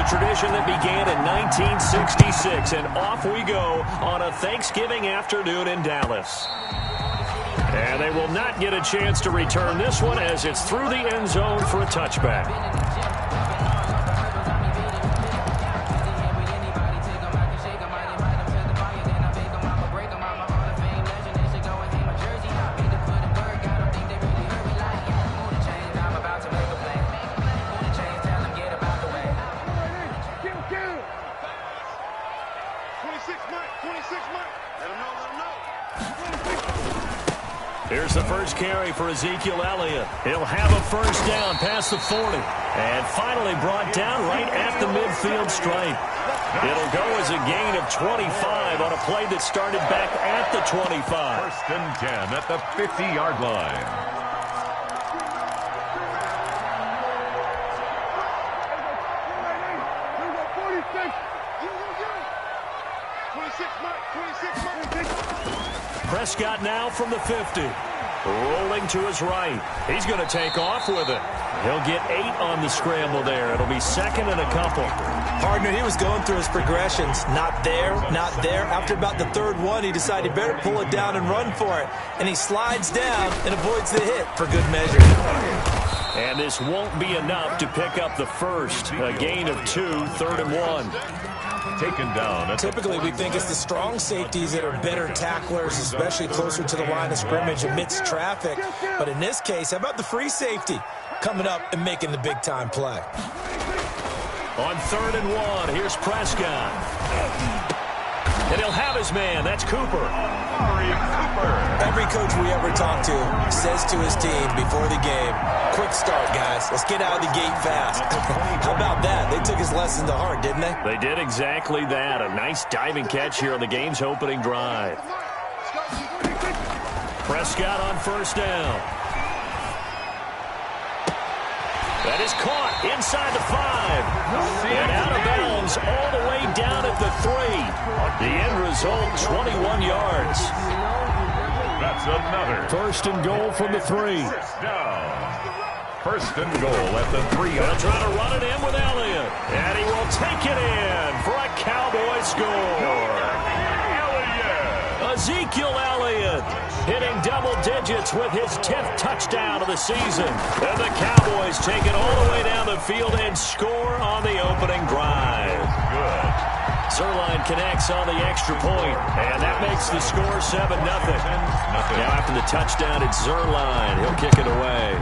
tradition that began in 1966, and off we go on a Thanksgiving afternoon in Dallas. And they will not get a chance to return this one as it's through the end zone for a touchback. Here's the first carry for Ezekiel Elliott. He'll have a first down past the 40. And finally brought down right at the midfield stripe. It'll go as a gain of 25 on a play that started back at the 25. First and 10 at the 50-yard line. Prescott now from the 50. Rolling to his right. He's going to take off with it. He'll get 8 on the scramble there. It'll be second and a couple. Partner, he was going through his progressions. Not there, not there. After about the third one, he decided he better pull it down and run for it. And he slides down and avoids the hit for good measure. And this won't be enough to pick up the first. A gain of 2, 3rd and 1. Taken down. Typically, we think it's the strong safeties that are better tacklers, especially closer to the line of scrimmage amidst traffic. But in this case, how about the free safety coming up and making the big-time play? On 3rd and 1, here's Prescott. And he'll have his man. That's Cooper. Every coach we ever talk to says to his team before the game, quick start, guys. Let's get out of the gate fast. How about that? They took his lesson to heart, didn't they? They did exactly that. A nice diving catch here on the game's opening drive. Prescott on first down. That is caught inside the 5. And out of bounds all the way down at the 3. The end result, 21 yards. That's another. First and goal from the 3. First and goal at the 3. They'll try to run it in with Elliott. And he will take it in for a Cowboy score. Ezekiel Elliott hitting double digits with his 10th touchdown of the season. And the Cowboys take it all the way down the field and score on the opening drive. Good. Zerline connects on the extra point, and that makes the score 7-0. Now after the touchdown, it's Zerline. He'll kick it away.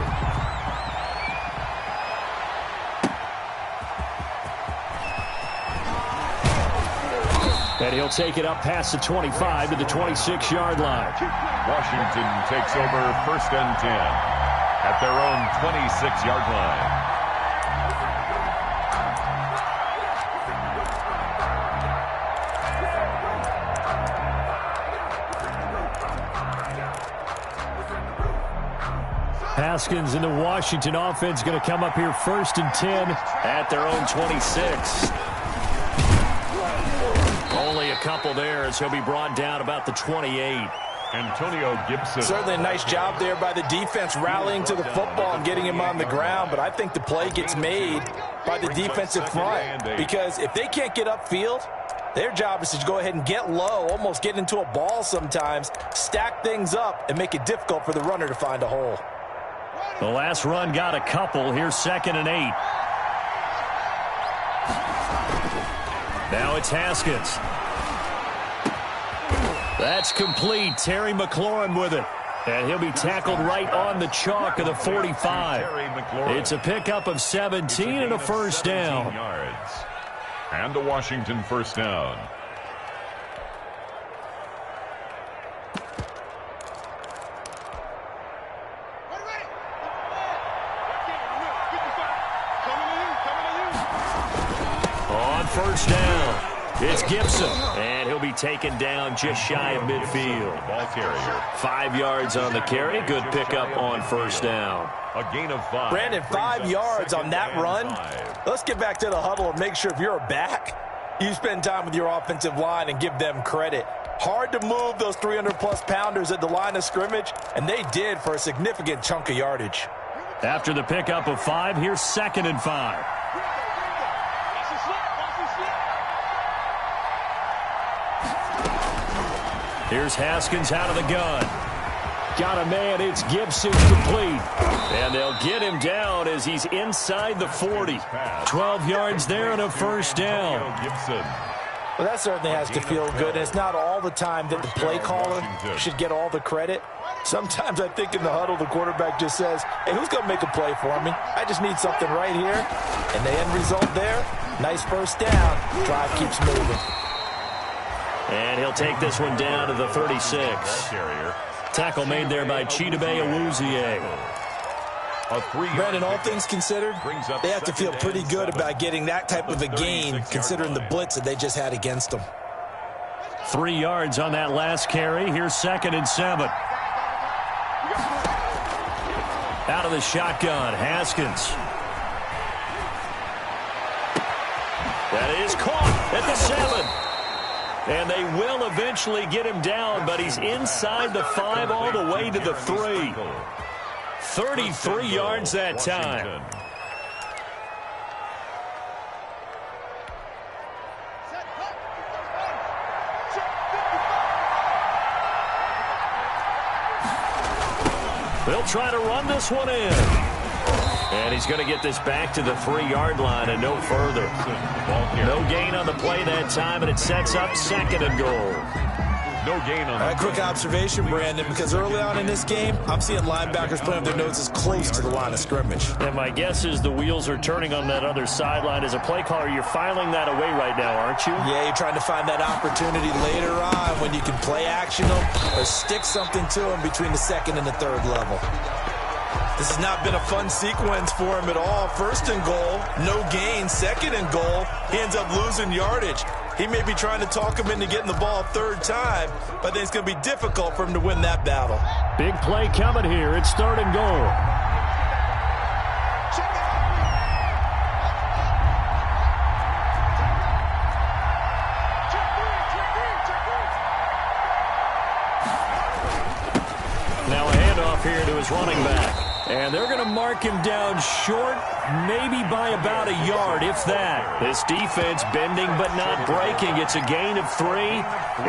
And he'll take it up past the 25 to the 26-yard line. Washington takes over first and 10 at their own 26-yard line. Haskins and the Washington offense going to come up here first and 10 at their own 26. Only a couple there as he'll be brought down about the 28. Antonio Gibson. Certainly a nice job there by the defense rallying to the football and getting him on the ground, but I think the play gets made by the defensive front because if they can't get upfield, their job is to go ahead and get low, almost get into a ball sometimes, stack things up, and make it difficult for the runner to find a hole. The last run got a couple. Here's 2nd and 8. Now it's Haskins. That's complete. Terry McLaurin with it. And he'll be tackled right on the chalk of the 45. It's a pickup of 17 and a first down. And a Washington first down. On first down, it's Gibson. And he'll be taken down just shy of midfield. Ball carrier. 5 yards on the carry. Good pickup on first down. A gain of 5. Brandon, 5 yards on that run. Let's get back to the huddle and make sure if you're a back, you spend time with your offensive line and give them credit. Hard to move those 300-plus pounders at the line of scrimmage, and they did for a significant chunk of yardage. After the pickup of 5, here's 2nd and 5. Here's Haskins out of the gun. Got a man. It's Gibson complete. And they'll get him down as he's inside the 40. 12 yards there and a first down. Well, that certainly has to feel good. And it's not all the time that the play caller should get all the credit. Sometimes I think in the huddle, the quarterback just says, hey, who's going to make a play for me? I just need something right here. And the end result there, nice first down. Drive keeps moving. And he'll take this one down to the 36. Tackle made there by Chidobe Awuzie. Brandon, all things considered, they have to feel pretty good about getting that type of a gain, considering the blitz that they just had against them. 3 yards on that last carry. Here's 2nd and 7. Out of the shotgun, Haskins. That is caught at the 7. And they will eventually get him down, but he's inside the 5 all the way to the 3. 33 yards that time. They'll try to run this one in. And he's going to get this back to the 3-yard line and no further. No gain on the play that time, and it sets up 2nd and goal. No gain on that. Quick observation, Brandon, because early on in this game, I'm seeing linebackers putting their noses close to the line of scrimmage. And my guess is the wheels are turning on that other sideline. As a play caller, you're filing that away right now, aren't you? Yeah, you're trying to find that opportunity later on when you can play action them or stick something to them between the 2nd and the 3rd level. This has not been a fun sequence for him at all. 1st and goal, no gain. 2nd and goal, he ends up losing yardage. He may be trying to talk him into getting the ball 3rd time, but I think it's going to be difficult for him to win that battle. Big play coming here. It's 3rd and goal. Now a handoff here to his running back. And they're going to mark him down short, maybe by about a yard, if that. This defense bending but not breaking. It's a gain of 3.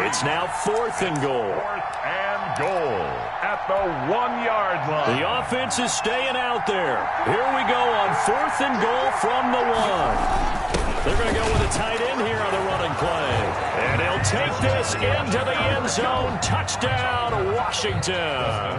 It's now 4th and goal. 4th and goal at the 1-yard line. The offense is staying out there. Here we go on 4th and goal from the 1. They're going to go with a tight end here on the running play. And he'll take this into the end zone. Touchdown, Washington.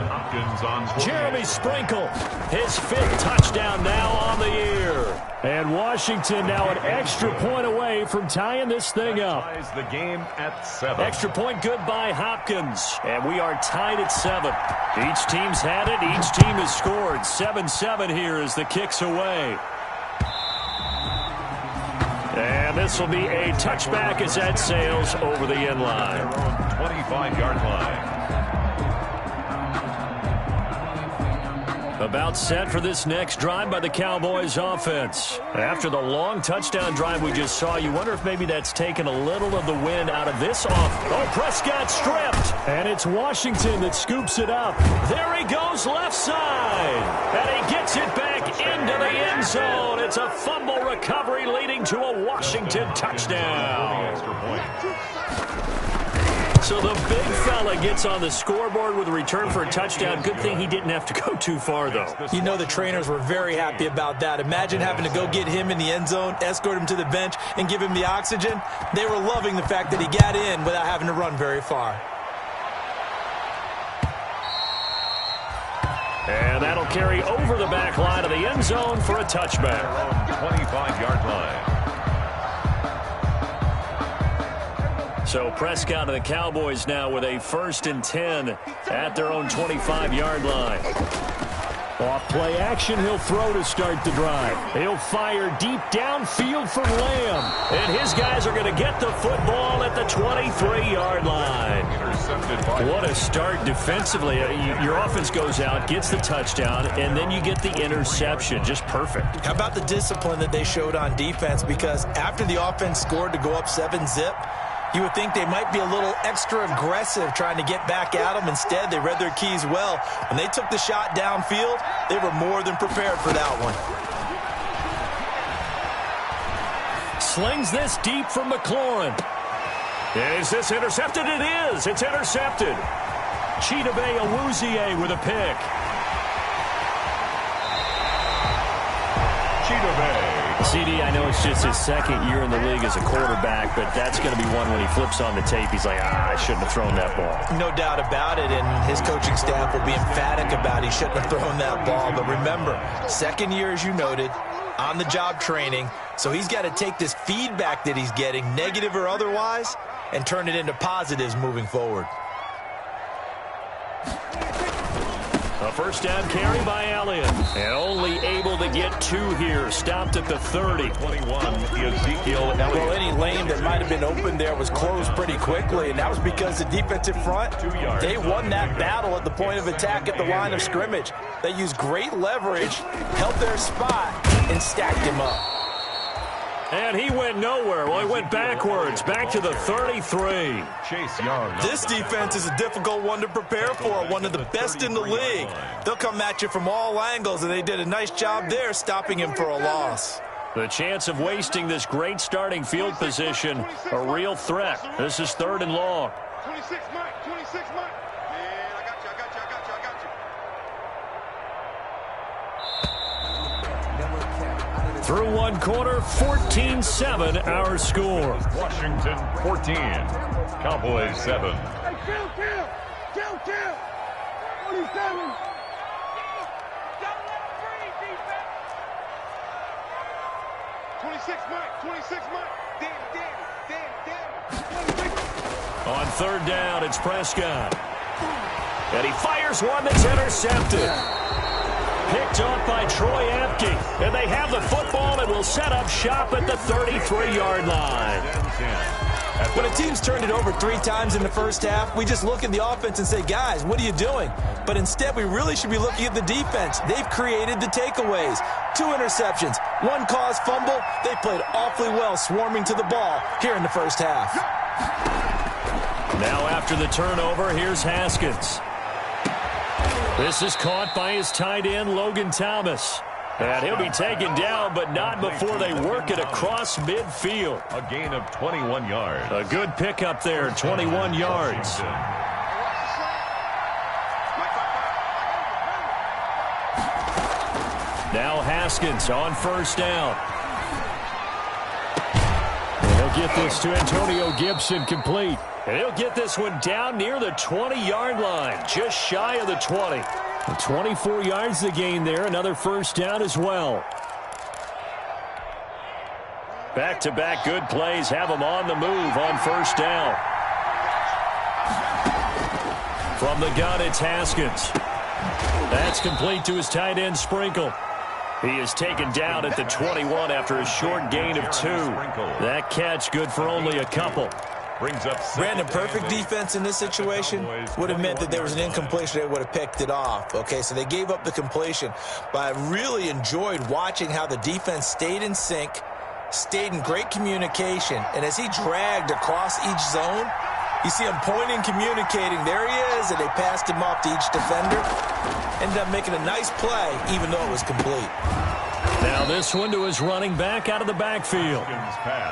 Jeremy Sprinkle, his 5th touchdown now on the year. And Washington now an extra point away from tying this thing up. The game at 7. Extra point good by Hopkins. And we are tied at 7. Each team's had it. Each team has scored. 7-7 here as the kick's away. And this will be a touchback as that sails over the end line. 25-yard line. About set for this next drive by the Cowboys offense. After the long touchdown drive we just saw, you wonder if maybe that's taken a little of the wind out of this off. Oh, Prescott stripped. And it's Washington that scoops it up. There he goes left side. And he gets it back into the end zone. It's a fumble recovery leading to a Washington touchdown. So the big fella gets on the scoreboard with a return for a touchdown. Good thing he didn't have to go too far, though. You know the trainers were very happy about that. Imagine having to go get him in the end zone, escort him to the bench, and give him the oxygen. They were loving the fact that he got in without having to run very far. And that'll carry over the back line of the end zone for a touchback. 25-yard line. So Prescott and the Cowboys now with a 1st and 10 at their own 25-yard line. Off play action, he'll throw to start the drive. He'll fire deep downfield for Lamb. And his guys are going to get the football at the 23-yard line. What a start defensively. Your offense goes out, gets the touchdown, and then you get the interception. Just perfect. How about the discipline that they showed on defense? Because after the offense scored to go up 7-zip, you would think they might be a little extra aggressive trying to get back at them. Instead, they read their keys well. When they took the shot downfield, they were more than prepared for that one. Slings this deep from McLaurin. Is this intercepted? It is. It's intercepted. Chidobe Awuzie with a pick. CD, I know it's just his second year in the league as a quarterback, but that's going to be one when he flips on the tape. He's like, I shouldn't have thrown that ball. No doubt about it, and his coaching staff will be emphatic about he shouldn't have thrown that ball. But remember, second year, as you noted, on-the-job training, so he's got to take this feedback that he's getting, negative or otherwise, and turn it into positives moving forward. A first down carry by Elliott. And only able to get 2 here. Stopped at the 30. 21, Ezekiel Elliott. Well, any lane that might have been open there was closed pretty quickly, and that was because the defensive front, they won that battle at the point of attack at the line of scrimmage. They used great leverage, held their spot, and stacked him up. And he went nowhere. Well, he went backwards, back to the 33. Chase Young. This defense is a difficult one to prepare for, one of the best in the league. They'll come at you from all angles, and they did a nice job there stopping him for a loss. The chance of wasting this great starting field position, a real threat. This is 3rd and long. 26, Mike. 26, Mike. Man, I got you. Through 1 quarter, 14-7 our score. Washington 14, Cowboys 7. Hey, kill. 47. Don't let him breathe, defense. 26, Mike. 26, Mike. Danny. On 3rd down, it's Prescott. And he fires one that's intercepted. Picked off by Troy Apke. And they have the football and will set up shop at the 33-yard line. When a team's turned it over 3 times in the first half, we just look at the offense and say, guys, what are you doing? But instead, we really should be looking at the defense. They've created the takeaways. 2 interceptions, 1 caused fumble. They played awfully well swarming to the ball here in the first half. Now after the turnover, here's Haskins. This is caught by his tight end, Logan Thomas. And he'll be taken down, but not before they work it across midfield. A gain of 21 yards. A good pickup there, 21 yards. Now Haskins on 1st down. And he'll get this to Antonio Gibson complete. And he'll get this one down near the 20-yard line, just shy of the 20. 24 yards to gain there, another first down as well. Back-to-back good plays have them on the move on 1st down. From the gun, it's Haskins. That's complete to his tight end, Sprinkle. He is taken down at the 21 after a short gain of 2. That catch good for only a couple. Brings up Brandon, perfect defense in this situation would have meant that there was an incompletion. They would have picked it off. Okay, so they gave up the completion. But I really enjoyed watching how the defense stayed in sync, stayed in great communication. And as he dragged across each zone, you see him pointing, communicating. There he is, and they passed him off to each defender. Ended up making a nice play, even though it was complete. Now this one to his running back out of the backfield.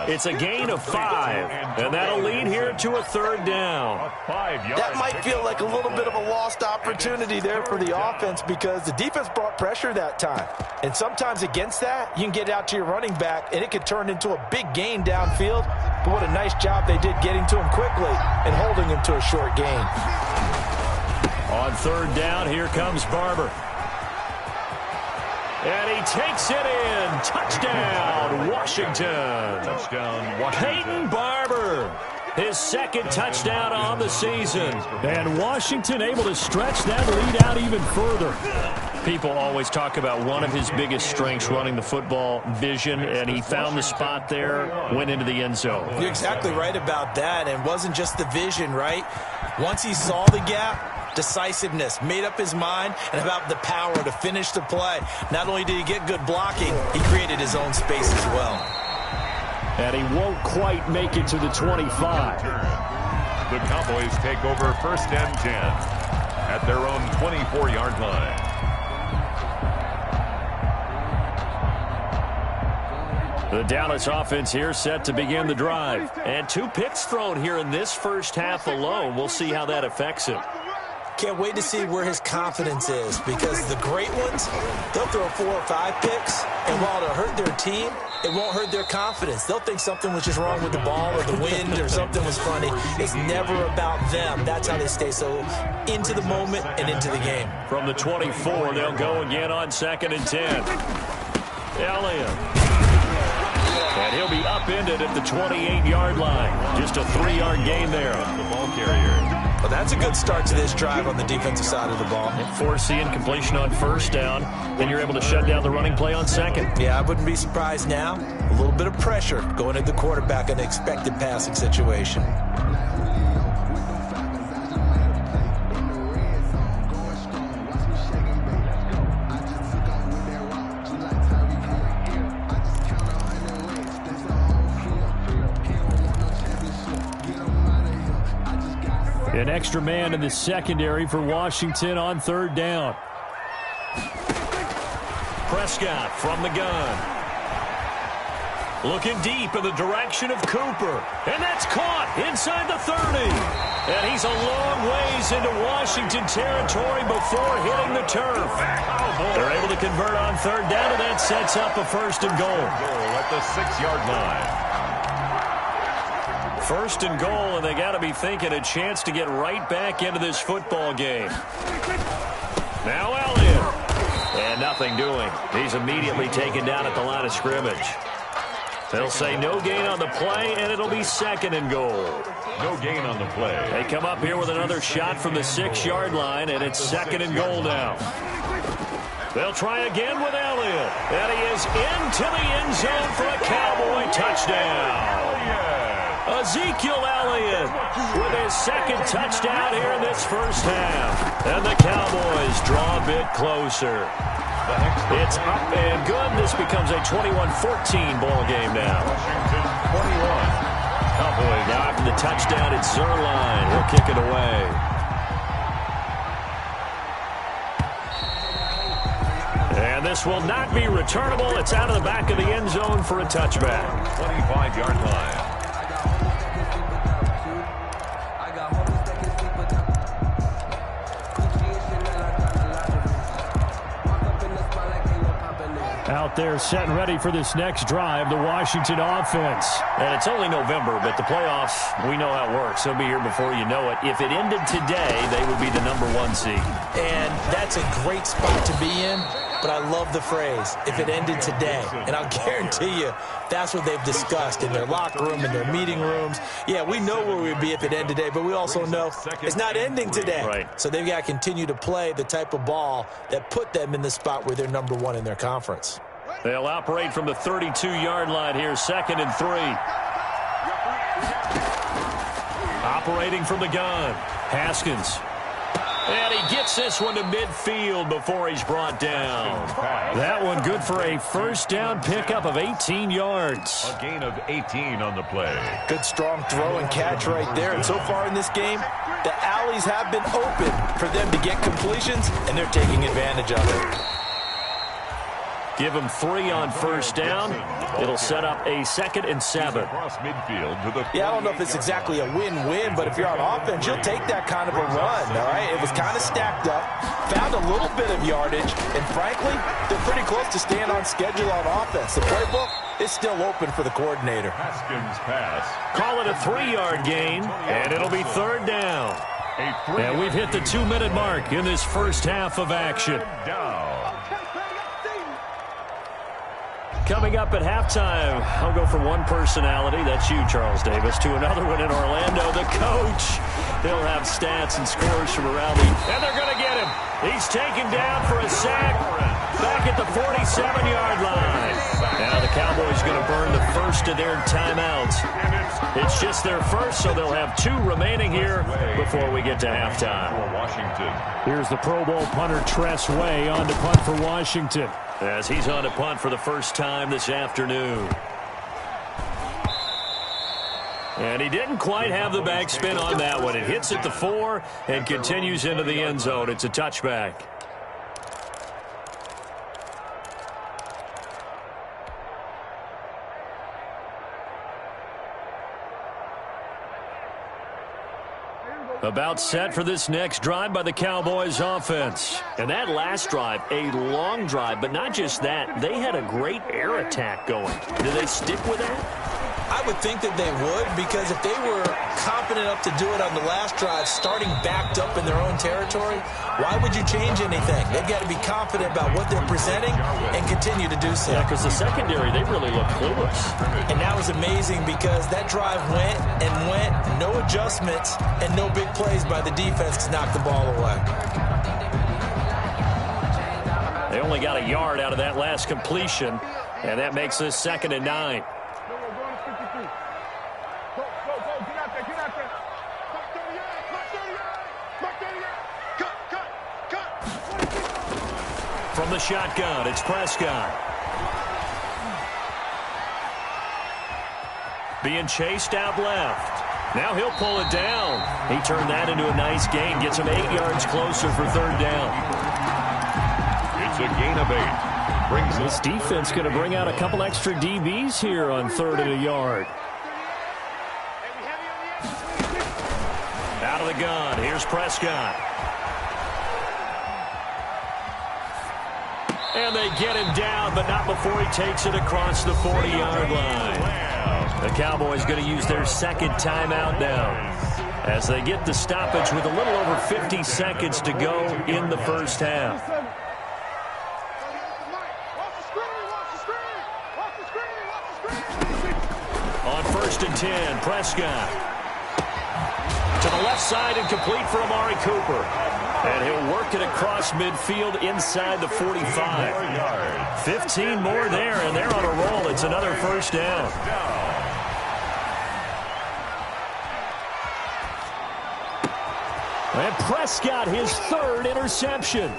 It's a gain of 5, and that'll lead here to a 3rd down. That might feel like a little bit of a lost opportunity there for the offense because the defense brought pressure that time. And sometimes against that, you can get out to your running back, and it could turn into a big gain downfield. But what a nice job they did getting to him quickly and holding him to a short gain. On 3rd down, here comes Barber. And he takes it in. Touchdown, Washington. Touchdown, Washington. Peyton Barber, his 2nd touchdown on the season. And Washington able to stretch that lead out even further. People always talk about one of his biggest strengths, running the football, vision, and he found the spot there, went into the end zone. You're exactly right about that, and it wasn't just the vision, right? Once he saw the gap, decisiveness, made up his mind, and about the power to finish the play. Not only did he get good blocking, he created his own space as well. And he won't quite make it to the 25. The Cowboys take over 1st and 10 at their own 24-yard line. The Dallas offense here set to begin the drive. And 2 picks thrown here in this first half alone. We'll see how that affects him. Can't wait to see where his confidence is, because the great ones, they'll throw 4 or 5 picks, and while it'll hurt their team, it won't hurt their confidence. They'll think something was just wrong with the ball or the wind or something was funny. It's never about them. That's how they stay so into the moment and into the game. From the 24, they'll go again on 2nd and 10. Elliott. And he'll be upended at the 28-yard line. Just a 3-yard gain there. The ball carrier. Well, that's a good start to this drive on the defensive side of the ball. Force the incompletion on 1st down. Then you're able to shut down the running play on 2nd. Yeah, I wouldn't be surprised now. A little bit of pressure going at the quarterback in an expected passing situation. An extra man in the secondary for Washington on 3rd down. Prescott from the gun. Looking deep in the direction of Cooper. And that's caught inside the 30. And he's a long ways into Washington territory before hitting the turf. They're able to convert on 3rd down, and that sets up a 1st and goal. Goal at the 6-yard line. 1st and goal, and they got to be thinking a chance to get right back into this football game. Now Elliott. And nothing doing. He's immediately taken down at the line of scrimmage. They'll say no gain on the play, and it'll be 2nd and goal. No gain on the play. They come up here with another shot from the 6-yard line, and it's 2nd and goal now. They'll try again with Elliott. And he is into the end zone for a Cowboy touchdown. Ezekiel Elliott with his 2nd touchdown here in this first half. And the Cowboys draw a bit closer. It's up and good. This becomes a 21-14 ball game now. Washington 21. Cowboys now after the touchdown, it's Zerline. He'll kick it away. And this will not be returnable. It's out of the back of the end zone for a touchback. 25-yard line. Out there set and ready for this next drive, the Washington offense. And it's only November, but the playoffs, we know how it works. They'll be here before you know it. If it ended today, they would be the #1 seed. And that's a great spot to be in, but I love the phrase, if it ended today. And I'll guarantee you, that's what they've discussed in their locker room, in their meeting rooms. Yeah, we know where we'd be if it ended today, but we also know it's not ending today. Right. So they've got to continue to play the type of ball that put them in the spot where they're #1 in their conference. They'll operate from the 32-yard line here, 2nd and 3. Operating from the gun, Haskins. And he gets this one to midfield before he's brought down. That one good for a 1st down pickup of 18 yards. A gain of 18 on the play. Good strong throw and catch right there. And so far in this game, the alleys have been open for them to get completions, and they're taking advantage of it. Give him 3 on 1st down. It'll set up a 2nd and 7. Across midfield to the Yeah, I don't know if it's exactly a win-win, but if you're on offense, you'll take that kind of a run, all right? It was kind of stacked up, found a little bit of yardage, and frankly, they're pretty close to staying on schedule on offense. The playbook is still open for the coordinator. Haskins pass. Call it a 3-yard gain, and it'll be 3rd down. And we've hit the 2-minute mark in this first half of action. Down. Coming up at halftime, I'll go from one personality, that's you, Charles Davis, to another one in Orlando, the coach. He'll have stats and scores from around the... And they're going to get him. He's taken down for a sack back at the 47-yard line. Now the Cowboys going to burn the first of their timeouts. It's just their first, so they'll have 2 remaining here before we get to halftime. For Washington. Here's the Pro Bowl punter, Tress Way, on to punt for Washington, as he's on to punt for the first time this afternoon. And he didn't quite have the backspin on that one. It hits at the 4 and continues into the end zone. It's a touchback. About set for this next drive by the Cowboys offense. And that last drive, a long drive, but not just that. They had a great air attack going. Do they stick with that? I would think that they would, because if they were confident enough to do it on the last drive, starting backed up in their own territory, why would you change anything? They've got to be confident about what they're presenting and continue to do so. Yeah, because the secondary, they really look clueless. And that was amazing because that drive went and went, no adjustments, and no big plays by the defense to knock the ball away. They only got a yard out of that last completion, and that makes this 2nd and 9. From the shotgun, it's Prescott. Being chased out left. Now he'll pull it down. He turned that into a nice gain. Gets him 8 yards closer for 3rd down. It's a gain of 8. Brings this defense going to bring out a couple extra DBs here on 3rd and a yard. Out of the gun, here's Prescott. And they get him down, but not before he takes it across the 40-yard line. The Cowboys going to use their 2nd timeout now as they get the stoppage with a little over 50 seconds to go in the 1st half. On 1st and 10, Prescott. To the left side and complete for Amari Cooper. And he'll work it across midfield inside the 45. 15 more there, and they're on a roll. It's another 1st down. And Prescott, his 3rd interception.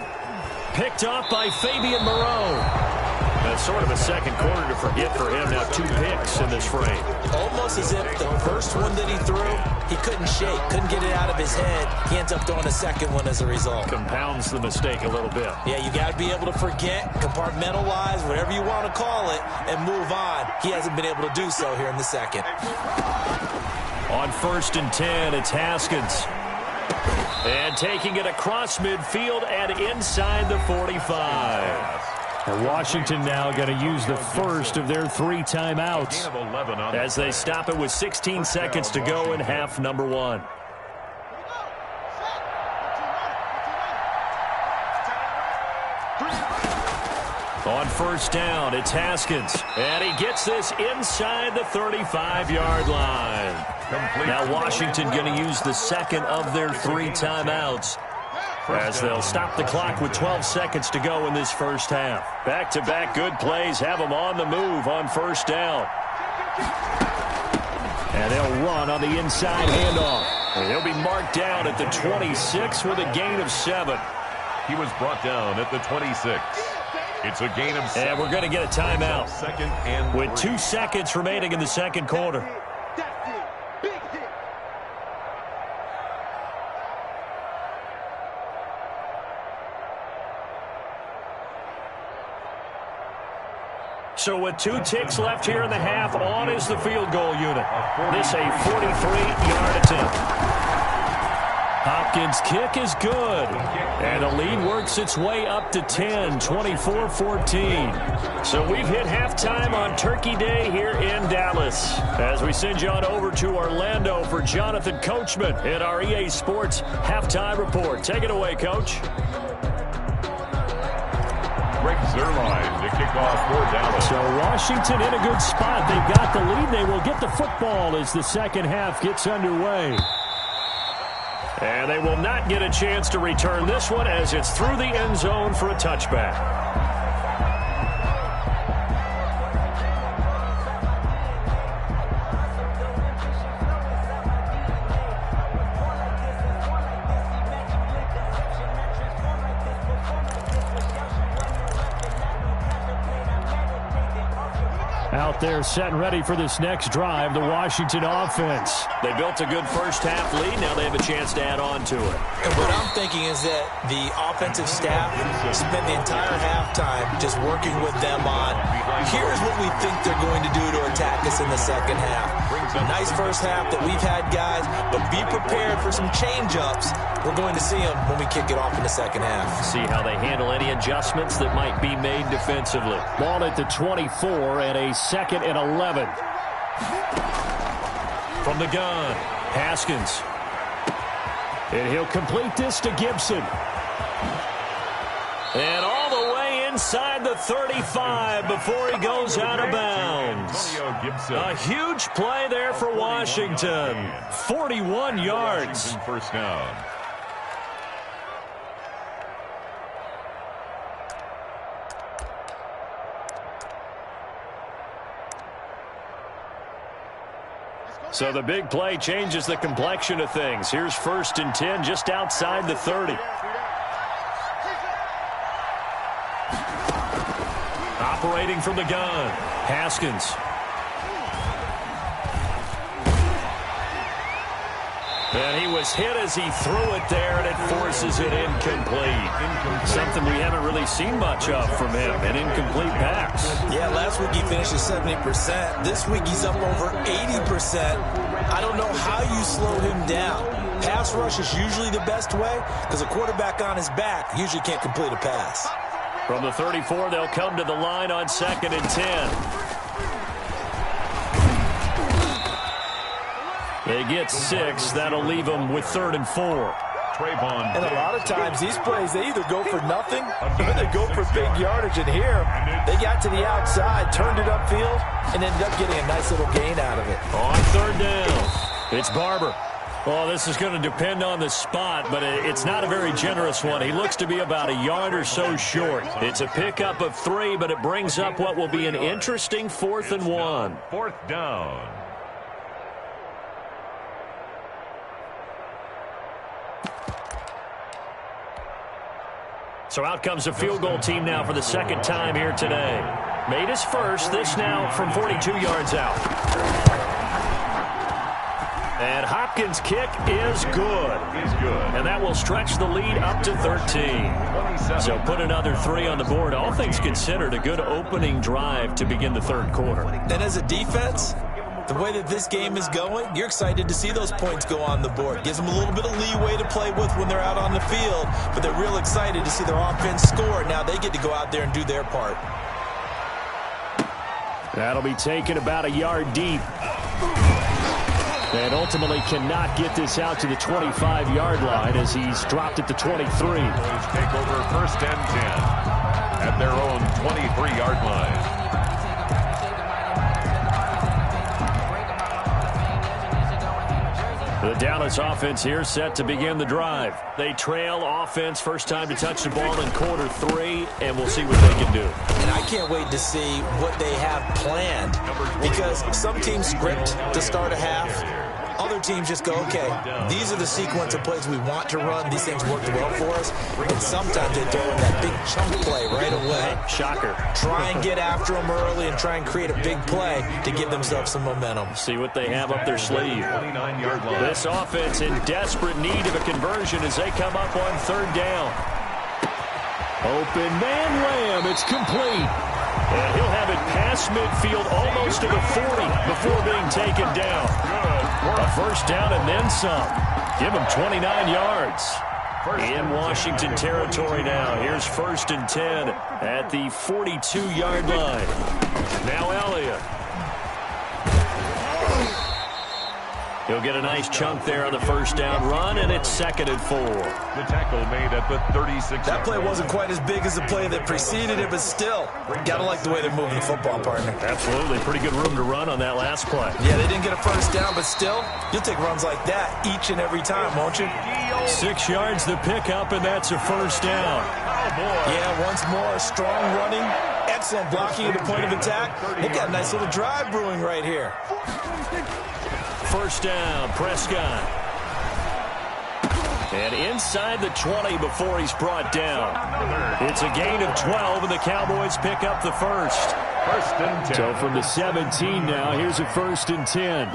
Picked off by Fabian Moreau. That's sort of a 2nd quarter to forget for him. Now 2 picks in this frame. Almost as if the first one that he threw, he couldn't shake, couldn't get it out of his head. He ends up throwing a 2nd one as a result. Compounds the mistake a little bit. Yeah, you got to be able to forget, compartmentalize, whatever you want to call it, and move on. He hasn't been able to do so here in the 2nd. On 1st and 10, it's Haskins. And taking it across midfield and inside the 45. And Washington now going to use the first of their 3 timeouts as they stop it with 16 seconds to go in half number 1. On 1st down, it's Haskins. And he gets this inside the 35-yard line. Now Washington going to use the 2nd of their 3 timeouts as they'll stop the clock with 12 seconds to go in this 1st half. Back-to-back good plays have them on the move on 1st down. And they'll run on the inside handoff. And he'll be marked down at the 26 with a gain of 7. He was brought down at the 26. It's a gain of 7. And we're going to get a timeout 2nd and 3. with 2 seconds remaining in the 2nd quarter. So with 2 ticks left here in the half, on is the field goal unit. This a 43-yard attempt. Hopkins' kick is good. And the lead works its way up to 10, 24-14. So we've hit halftime on Turkey Day here in Dallas. As we send you on over to Orlando for Jonathan Coachman in our EA Sports Halftime Report. Take it away, Coach. Greg Zuerlein to kick off for Dallas. So Washington in a good spot. They've got the lead. They will get the football as the 2nd half gets underway. And they will not get a chance to return this one as it's through the end zone for a touchback. Out out there setting ready for this next drive, the Washington offense. They built a good first-half lead. Now they have a chance to add on to it. And what I'm thinking is that the offensive staff spent the entire halftime just working with them on, here's what we think they're going to do to attack us in the second half. A nice first half that we've had, guys, but be prepared for some change-ups. We're going to see them when we kick it off in the second half. See how they handle any adjustments that might be made defensively. Ball at the 24 and a 2nd and 11. From the gun, Haskins. And he'll complete this to Gibson. And all the way inside the 35 before he goes out of bounds. A huge play there for Washington. 41 yards. First down. So the big play changes the complexion of things. Here's 1st and 10 just outside the 30. Operating from the gun, Haskins. And he was hit as he threw it there, and it forces it incomplete. Something we haven't really seen much of from him, an incomplete pass. Yeah, last week he finished at 70%. This week he's up over 80%. I don't know how you slow him down. Pass rush is usually the best way because a quarterback on his back usually can't complete a pass. From the 34, they'll come to the line on 2nd and 10. They get 6. That'll leave them with 3rd and 4. And a lot of times these plays, they either go for nothing or they go for big yardage. And here, they got to the outside, turned it upfield, and ended up getting a nice little gain out of it. On 3rd down, it's Barber. Well, this is going to depend on the spot, but it's not a very generous one. He looks to be about a yard or so short. It's a pickup of 3, but it brings up what will be an interesting 4th and 1. 4th down. So out comes a field goal team now for the 2nd time here today. Made his first, this now from 42 yards out. And Hopkins' kick is good. And that will stretch the lead up to 13. So put another 3 on the board. All things considered, a good opening drive to begin the 3rd quarter. And as a defense, the way that this game is going, you're excited to see those points go on the board. Gives them a little bit of leeway to play with when they're out on the field, but they're real excited to see their offense score. Now they get to go out there and do their part. That'll be taken about a yard deep. And ultimately cannot get this out to the 25-yard line as he's dropped at the 23. Take over 1st and 10 at their own 23-yard line. The Dallas offense here set to begin the drive. They trail offense, first time to touch the ball in quarter 3, and we'll see what they can do. And I can't wait to see what they have planned because some teams script to start a half. Other teams just go, okay, these are the sequence of plays we want to run. These things worked well for us. And sometimes they throw in that big chunk play right away. Shocker. Try and get after them early and try and create a big play to give themselves some momentum. See what they have up their sleeve. This offense in desperate need of a conversion as they come up on 3rd down. Open man Lamb. It's complete. And he'll have it past midfield almost to the 40 before being taken down. A first down and then some. Give him 29 yards. In Washington territory now. Here's 1st and 10 at the 42-yard line. Now Elliott. He'll get a nice chunk there on the first down run, and it's 2nd and 4. The tackle made at the 36. That play wasn't quite as big as the play that preceded it, but still, gotta like the way they're moving the football, partner. Absolutely. Pretty good room to run on that last play. Yeah, they didn't get a first down, but still, you'll take runs like that each and every time, won't you? 6 yards the pickup, and that's a first down. Yeah, once more, strong running, excellent blocking at the point of attack. They've got a nice little drive brewing right here. First down, Prescott. And inside the 20 before he's brought down. It's a gain of 12, and the Cowboys pick up the first. First and 10. So from the 17 now, here's a 1st and 10.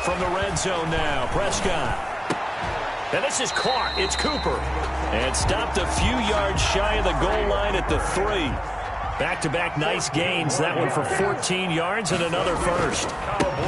From the red zone now, Prescott. And this is caught. It's Cooper. And stopped a few yards shy of the goal line at the 3. Back-to-back nice gains. That one for 14 yards and another first.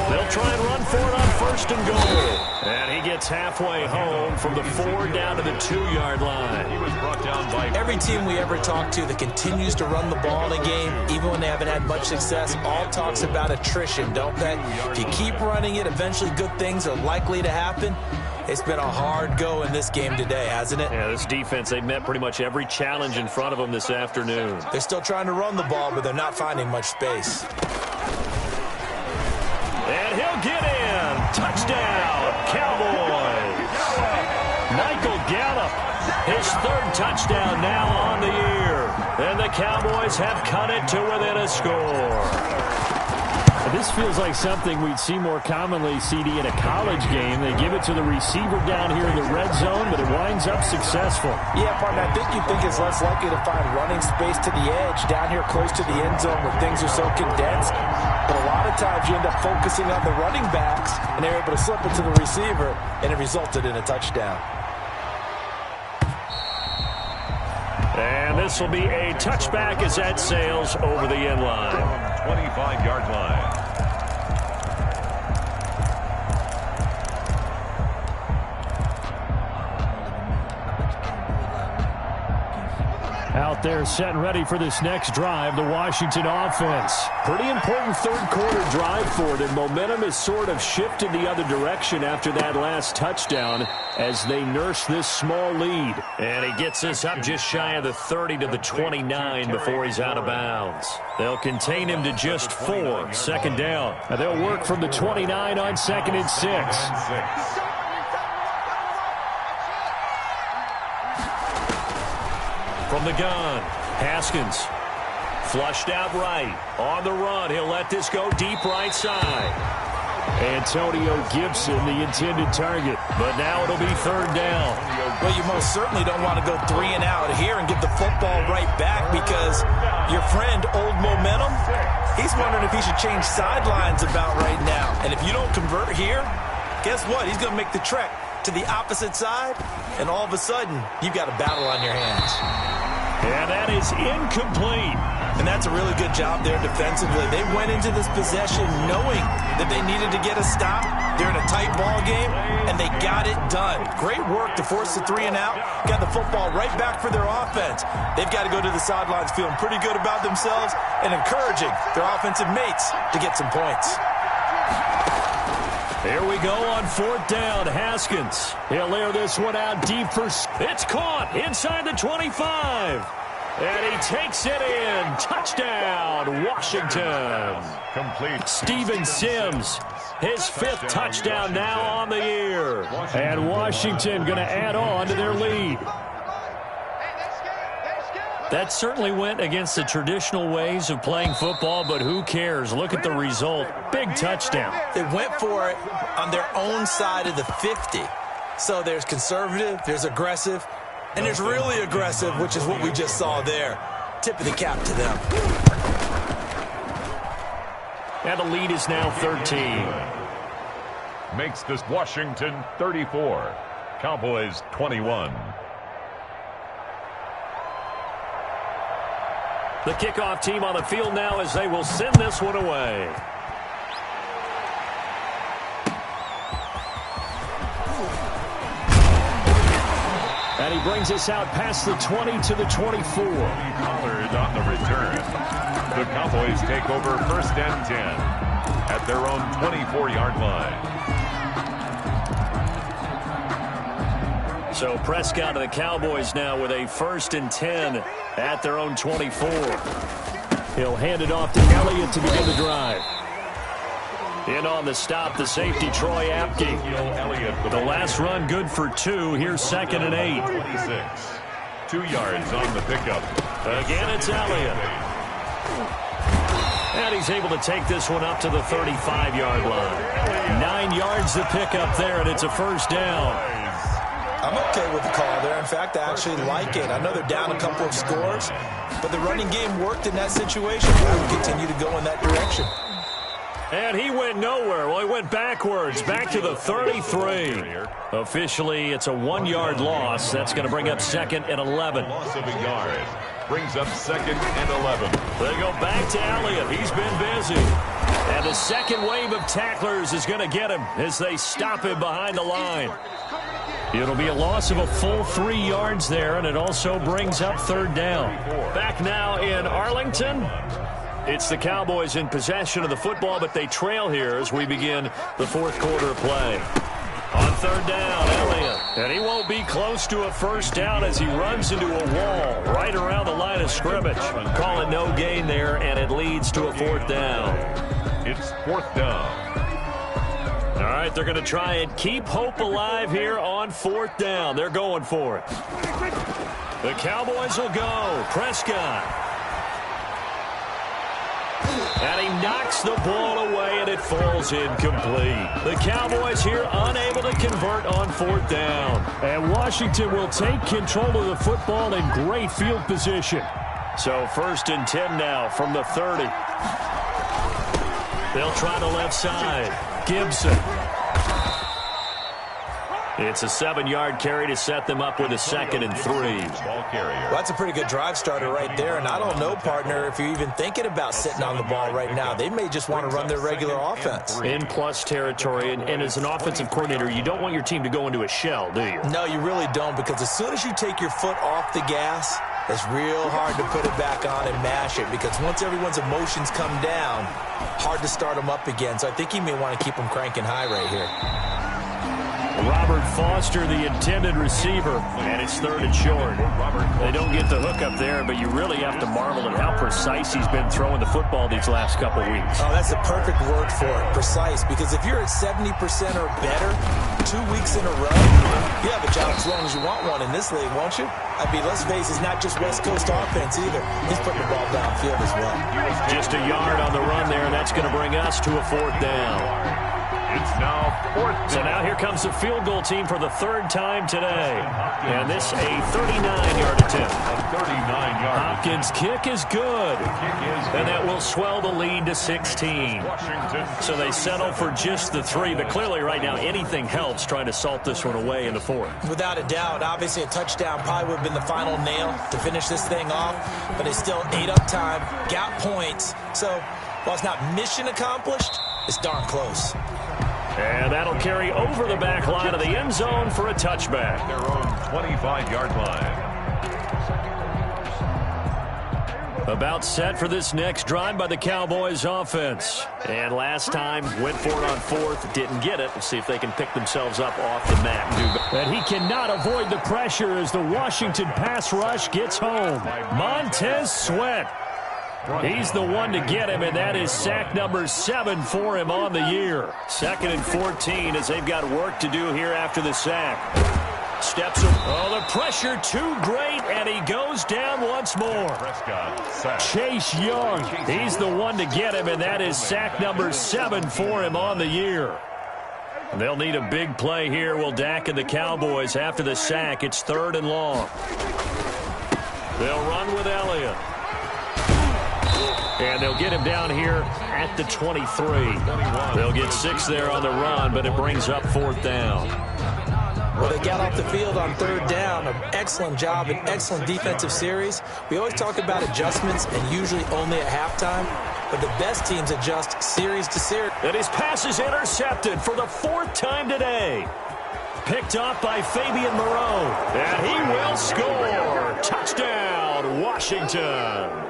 They'll try and run for it on 1st and goal. And he gets halfway home from the 4 down to the 2-yard line. He was brought down by every team we ever talk to that continues to run the ball in a game, even when they haven't had much success, all talks about attrition, don't they? If you keep running it, eventually good things are likely to happen. It's been a hard go in this game today, hasn't it? Yeah, this defense, they met pretty much every challenge in front of them this afternoon. They're still trying to run the ball, but they're not finding much space. And he'll get in. Touchdown, Cowboys. Michael Gallup, his 3rd touchdown now on the year. And the Cowboys have cut it to within a score. This feels like something we'd see more commonly, CD, in a college game. They give it to the receiver down here in the red zone, but it winds up successful. Yeah, partner, I think you think it's less likely to find running space to the edge down here close to the end zone where things are so condensed. But a lot of times you end up focusing on the running backs, and they're able to slip it to the receiver, and it resulted in a touchdown. And this will be a touchback as that sails over the end line. 25-yard line. Out there set and ready for this next drive, the Washington offense. Pretty important 3rd quarter drive for them. Momentum has sort of shifted the other direction after that last touchdown as they nurse this small lead. And he gets this up just shy of the 30 to the 29 before he's out of bounds. They'll contain him to just 4, 2nd down. Now they'll work from the 29 on 2nd and 6. From the gun, Haskins. Flushed out right. On the run, he'll let this go deep right side. Antonio Gibson, the intended target. But now it'll be 3rd down. Well, you most certainly don't want to go 3 and out here and get the football right back because your friend, Old Momentum, he's wondering if he should change sidelines about right now. And if you don't convert here, guess what? He's going to make the trek to the opposite side, and all of a sudden, you've got a battle on your hands. And that is incomplete. And that's a really good job there defensively. They went into this possession knowing that they needed to get a stop. They're in a tight ball game, and they got it done. Great work to force the 3 and out. Got the football right back for their offense. They've got to go to the sidelines feeling pretty good about themselves and encouraging their offensive mates to get some points. Here we go on 4th down. Haskins. He'll air this one out deep for... It's caught inside the 25. And he takes it in. Touchdown, Washington. Complete. Steven Sims, his 5th touchdown now on the year. And Washington going to add on to their lead. That certainly went against the traditional ways of playing football, but who cares? Look at the result. Big touchdown. They went for it on their own side of the 50. So there's conservative, there's aggressive, and there's really aggressive, which is what we just saw there. Tip of the cap to them. And the lead is now 13. Makes this Washington 34. Cowboys 21. The kickoff team on the field now as they will send this one away. And he brings us out past the 20 to the 24. Pollard on the return. The Cowboys take over 1st and 10 at their own 24-yard line. So Prescott and the Cowboys now with a 1st and 10 at their own 24. He'll hand it off to Elliott to begin the drive. In on the stop, the safety, Troy Apke. The last run good for 2. Here's 2nd and 8. 26. 2 yards on the pickup. Again, it's Elliott. And he's able to take this one up to the 35-yard line. 9 yards to pick up there, and it's a 1st down. I'm okay with the call there. In fact, I actually like it. I know they're down a couple of scores, but the running game worked in that situation. I would continue to go in that direction. And he went nowhere. Well, he went backwards, back to the 33. Officially, it's a 1-yard loss. That's going to bring up 2nd and 11. Loss of a yard brings up 2nd and 11. They go back to Elliott. He's been busy. And the second wave of tacklers is going to get him as they stop him behind the line. It'll be a loss of a full 3 yards there, and it also brings up 3rd down. Back now in Arlington. It's the Cowboys in possession of the football, but they trail here as we begin the 4th quarter play. On 3rd down, Elliott. And he won't be close to a 1st down as he runs into a wall right around the line of scrimmage. Call it no gain there, and it leads to a 4th down. It's 4th down. All right, they're going to try and keep hope alive here on 4th down. They're going for it. The Cowboys will go. Prescott. And he knocks the ball away, and it falls incomplete. The Cowboys here unable to convert on 4th down. And Washington will take control of the football in great field position. So 1st and 10 now from the 30. They'll try the left side. Gibson. It's a 7-yard carry to set them up with a 2nd and 3. Well, that's a pretty good drive starter right there, and I don't know, partner, if you're even thinking about sitting on the ball right now. They may just want to run their regular offense. In plus territory, and as an offensive coordinator, you don't want your team to go into a shell, do you? No, you really don't, because as soon as you take your foot off the gas, it's real hard to put it back on and mash it, because once everyone's emotions come down, hard to start them up again. So I think you may want to keep them cranking high right here. Robert Foster, the intended receiver, and it's 3rd and short. They don't get the hook up there, but you really have to marvel at how precise he's been throwing the football these last couple weeks. Oh, that's the perfect word for it, precise, because if you're at 70% or better 2 weeks in a row, you have a job as long as you want one in this league, won't you? I mean, let's face it, it's not just West Coast offense either. He's putting the ball downfield as well. Just a yard on the run there, and that's going to bring us to a 4th down. It's now 4th down. So now here comes the field goal team for the 3rd time today. And this a 39-yard attempt. A 39-yard. Hopkins' kick is good. And that will swell the lead to 16. So they settle for just the 3. But clearly right now anything helps trying to salt this one away in the 4th. Without a doubt, obviously a touchdown probably would have been the final nail to finish this thing off. But they still ate up time, got points. So while it's not mission accomplished, it's darn close. And that'll carry over the back line of the end zone for a touchback. Their own 25-yard line. About set for this next drive by the Cowboys offense. And last time went for it on 4th, didn't get it. Let's see if they can pick themselves up off the mat and do better. And he cannot avoid the pressure as the Washington pass rush gets home. Montez Sweat. He's the one to get him, and that is sack number 7 for him on the year. 2nd and 14 as they've got work to do here after the sack. Steps him. Oh, the pressure too great, and he goes down once more. Chase Young, he's the one to get him, and that is sack number 7 for him on the year. They'll need a big play here, will Dak and the Cowboys after the sack. It's 3rd and long. They'll run with Elliott. And they'll get him down here at the 23. They'll get 6 there on the run, but it brings up 4th down. Well, they got off the field on 3rd down. An excellent job, an excellent defensive series. We always talk about adjustments, and usually only at halftime. But the best teams adjust series to series. And his pass is intercepted for the 4th time today. Picked off by Fabian Moreau. And he will score. Touchdown, Washington.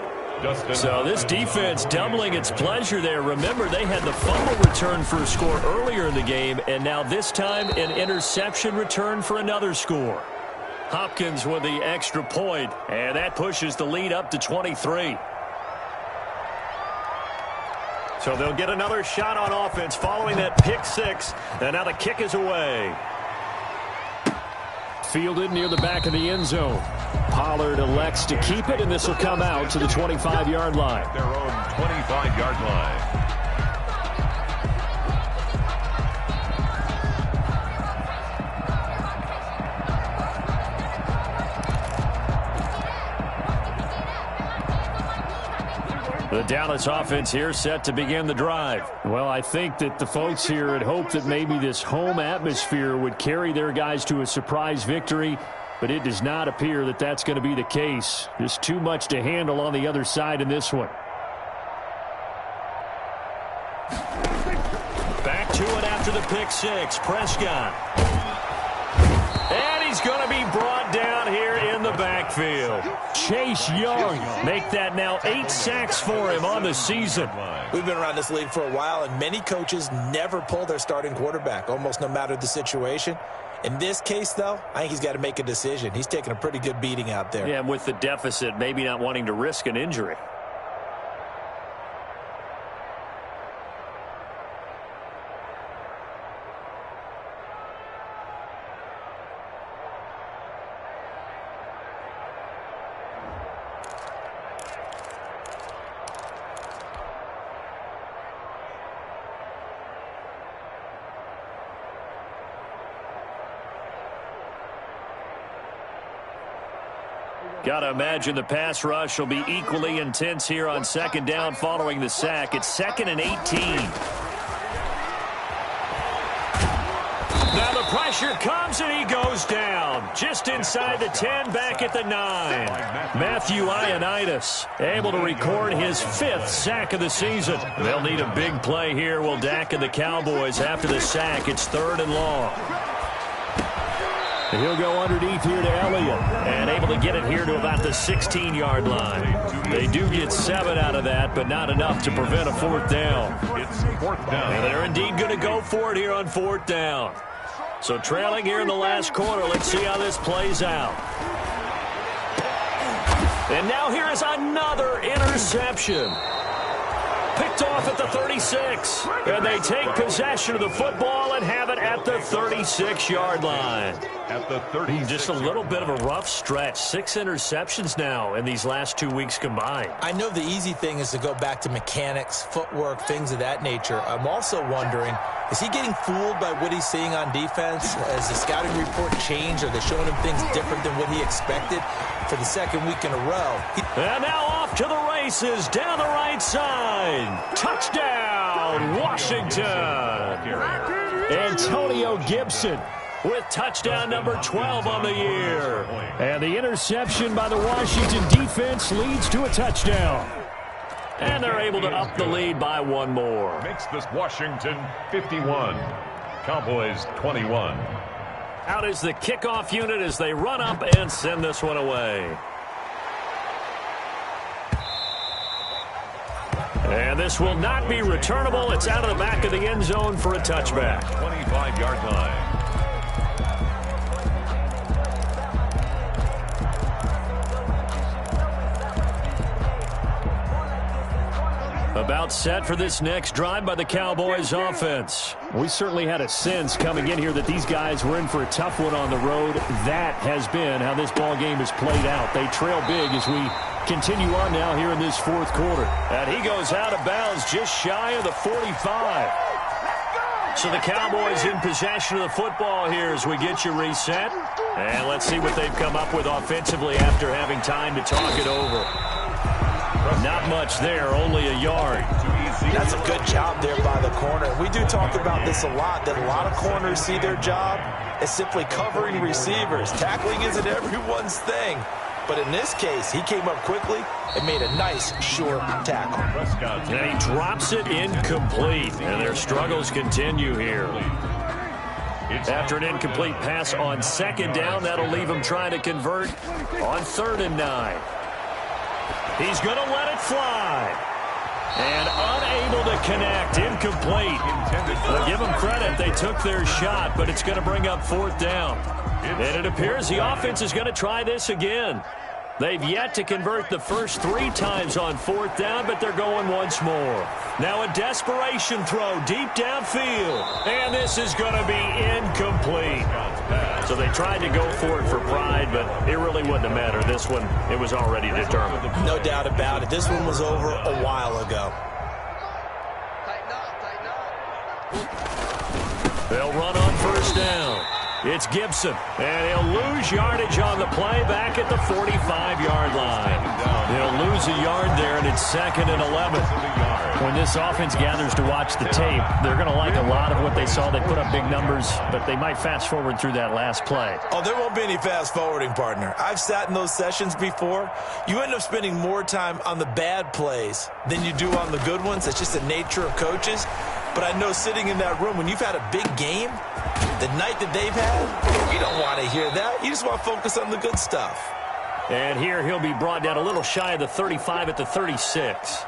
So this defense doubling its pleasure there. Remember, they had the fumble return for a score earlier in the game, and now this time an interception return for another score. Hopkins with the extra point, and that pushes the lead up to 23. So they'll get another shot on offense following that pick 6, and now the kick is away. Fielded near the back of the end zone. Pollard elects to keep it, and this will come out to the 25-yard line. Their own 25-yard line. The Dallas offense here set to begin the drive. Well, I think that the folks here had hoped that maybe this home atmosphere would carry their guys to a surprise victory, but it does not appear that that's going to be the case. There's too much to handle on the other side in this one. Back to it after the pick six. Prescott. And he's going to be brought down here in the backfield. Chase Young make that now 8 sacks for him on the season. We've been around this league for a while, and many coaches never pull their starting quarterback, almost no matter the situation. In this case, though, I think he's got to make a decision. He's taking a pretty good beating out there. Yeah, and with the deficit, maybe not wanting to risk an injury. Got to imagine the pass rush will be equally intense here on second down following the sack. It's 2nd and 18. Now the pressure comes and he goes down. Just inside the 10, back at the 9. Matthew Ioannidis able to record his 5th sack of the season. They'll need a big play here. Will Dak and the Cowboys after the sack. It's 3rd and long. He'll go underneath here to Elliott. And able to get it here to about the 16-yard line. They do get 7 out of that, but not enough to prevent a 4th down. It's 4th down. And they're indeed going to go for it here on 4th down. So trailing here in the last quarter. Let's see how this plays out. And now here is another interception. Picked off at the 36. And they take possession of the football and have it at the 36-yard line. At the 36. Just a little bit of a rough stretch. 6 interceptions now in these last 2 weeks combined. I know the easy thing is to go back to mechanics, footwork, things of that nature. I'm also wondering, is he getting fooled by what he's seeing on defense? Has the scouting report changed? Are they showing him things different than what he expected for the 2nd week in a row? And now off to the races down the right side. Touchdown, Washington. Antonio Gibson with touchdown number 12 on the year. And the interception by the Washington defense leads to a touchdown. And they're able to up the lead by 1 more. Makes this Washington 51. Cowboys 21. Out is the kickoff unit as they run up and send this one away. And this will not be returnable. It's out of the back of the end zone for a touchback. 25-yard line. About set for this next drive by the Cowboys offense. We certainly had a sense coming in here that these guys were in for a tough one on the road. That has been how this ball game has played out. They trail big as we continue on now here in this 4th quarter. And he goes out of bounds just shy of the 45. So the Cowboys in possession of the football here as we get you reset. And let's see what they've come up with offensively after having time to talk it over. Not much there, only a yard. That's a good job there by the corner. We do talk about this a lot, that a lot of corners see their job as simply covering receivers. Tackling isn't everyone's thing. But in this case, he came up quickly and made a nice, short tackle. And he drops it incomplete. And their struggles continue here. After an incomplete pass on 2nd down, that'll leave him trying to convert on 3rd and 9. He's going to let it fly. And unable to connect. Incomplete. Well, give them credit. They took their shot, but it's going to bring up 4th down. And it appears the offense is going to try this again. They've yet to convert the first 3 times on 4th down, but they're going once more. Now a desperation throw deep downfield. And this is going to be incomplete. So they tried to go for it for pride, but it really wouldn't have mattered. This one, it was already determined. No doubt about it. This one was over a while ago. They'll run on 1st down. It's Gibson, and he'll lose yardage on the play back at the 45-yard line. He'll lose a yard there, and it's 2nd and 11. When this offense gathers to watch the tape, they're going to like a lot of what they saw. They put up big numbers, but they might fast forward through that last play. Oh, there won't be any fast forwarding, partner. I've sat in those sessions before. You end up spending more time on the bad plays than you do on the good ones. That's just the nature of coaches. But I know sitting in that room, when you've had a big game, the night that they've had, you don't want to hear that. You just want to focus on the good stuff. And here he'll be brought down a little shy of the 35 at the 36.